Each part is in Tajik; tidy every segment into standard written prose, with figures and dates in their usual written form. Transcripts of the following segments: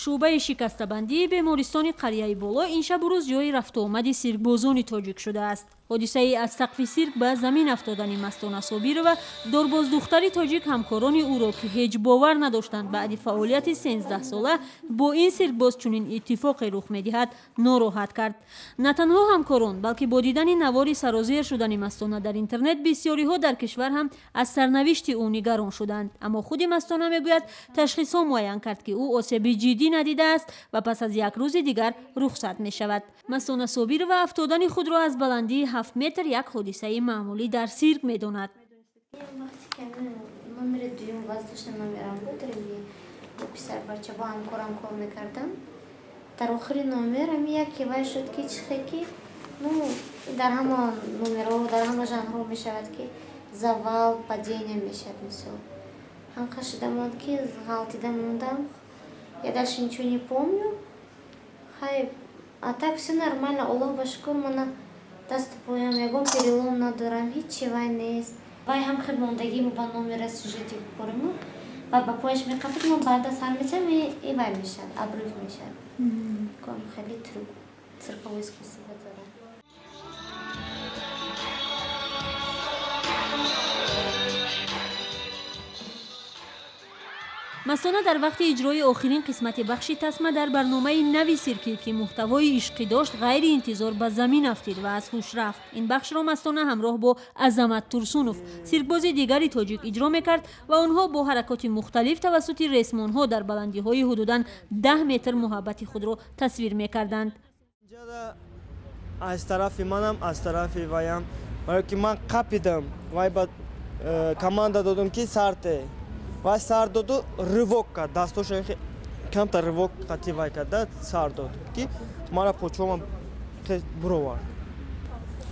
шӯъбаи шикастабандии бемористони қарияи боло ин шабу рӯз ҷои рафтуомади сиркбозони тоҷик шудааст. ҳодисаи аз сақфи сирк ба замин афтодани Мастона Собирова дорбоздухтари тоҷик ҳамкорони ӯро ки ҳеҷ бовар надоштанд баъди фаъолияти 13-сола бо ин сиркбоз чунин иттифоқе рух медиҳад нороҳат кард. На танҳо ҳамкорон, балки бо дидани навори сарозер шудани Мастона дар интернет бисёриҳо дар кишвар ҳам аз сарнавишти ӯ нигарон шуданд. Аммо худи Мастона мегӯяд ташхисҳо муайян кард ки ӯ осеби ҷиддӣ надидааст ва пас аз як рӯзи дигар рухсат мешавад. Мастона Собирова афтодани худро аз баландии 7 метр як ҳодисаи маъмулӣ дар сирк медонад. Вақти ки номери дуюм воздушный номерам буд, писар бача бо ҳамкорам кор мекардам. Дар охири номерам яке вай шуд ки чихе дар ҳамон номерҳо дар ҳама жанрҳо мешавад ки завал падения мешавад. Мисол ҳанқа шуда монд ки ғалтида мондам, я дальше ничего не помню. А так все нормально, Аллах ба шукр, мана дасту поям ягон перелом надорам, ҳичи вай нест. Вай ҳам хеле мондагиму ба номера сюжети корму ва ба пояш меқапад, мо баъда сар мечам и вай мешад, обрыв мешад. Ком хеле тру цирковое искусство дорад. Мастона дар вақти иҷрои охирин қисмати бахши тасма дар барномаи нави сиркӣ ки муҳтавои ишқӣ дошт ғайриинтизор ба замин афтид ва аз ҳуш рафт. Ин бахшро Мастона ҳамроҳ бо Азамат Турсунов, сиркбози дигари тоҷик иҷро мекард ва онҳо бо ҳаракоти мухталиф тавассути ресмонҳо дар баландиҳои ҳудудан 10 метр муҳаббати худро тасвир мекарданд. Аз тарафи манам, аз тарафи ваям, ки ман қапидам, вай ба команда додам ки сарте. Вай сар доду рывок кард, дастошо камтар рывок қати вай карда сар дод ки мара почома буровард.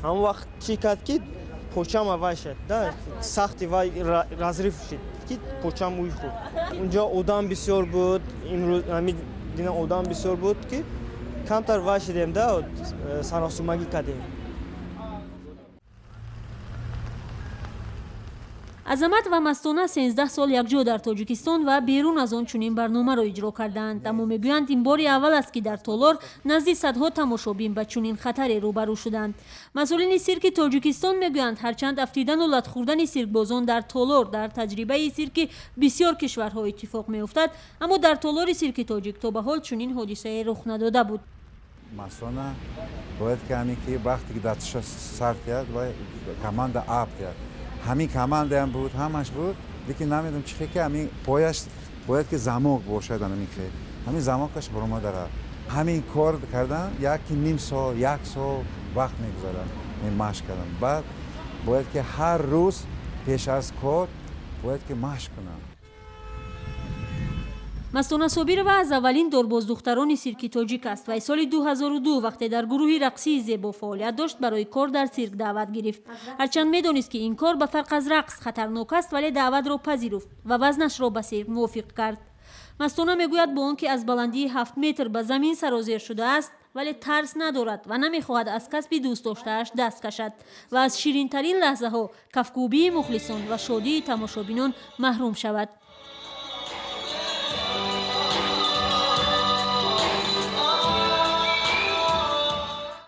ҳамон вақт чӣ кард ки почама вай шад, сахти вай разриф шид ки почам уй хурд. Унҷо одам бисёр буд, имрӯз ҳамин дина одам бисёр буд ки камтар вай шидем саросумагӣ кардем. Азамат ва Мастона 13 сол якҷо дар Тоҷикистон ва берун аз он чунин барномаро иҷро карданд. Аммо мегӯянд ин бори аввал аст ки дар Толор назди садҳо тамошобин ба чунин хатаре рӯбарӯ шуданд. Масъулини сирки Тоҷикистон мегӯянд ҳарчанд афтидану латхӯрдани сиркбозон дар Толор дар таҷрибаи сирки бисёр кишварҳо иттифоқ меуфтад, аммо дар Толори сирки тоҷик то ба ҳол чунин ҳодисае рух надода буд. Мастона бояд ки ҳамин ки вақте ки дасташо сар кард ва команда аб кард. ҳамин команда ҳам буд, ҳамаш буд, лекин намедонам чихе ки ҳамин пояш бояд ки замок бошад, ҳамин замокаш барома дарад. ҳамин кор кардан яки ним сол, як сол вақт мегузарад, машқ кардан. Баъд бояд ки ҳар рӯз пеш аз кор бояд ки машқ кунам. Мастона Собирова аз аввалин дорбоздухтарони сирки тоҷик аст. Вай соли 2002 вақте дар гурӯҳи рақсии зебо фаъолият дошт, барои кор дар сирк даъват гирифт. ҳарчанд медонист ки ин кор ба фарқ аз рақс хатарнок аст, вале даъватро пазируфт ва вазнашро ба сирк мувофиқ кард. Мастона мегӯяд бо он ки аз баландии 7 метр ба замин сарозер шудааст, вале тарс надорад ва намехоҳад аз касби дӯстдоштааш даст кашад ва аз ширинтарин лаҳзаҳо, кафкӯбии мухлисон ва шодии тамошобинон маҳрум шавад.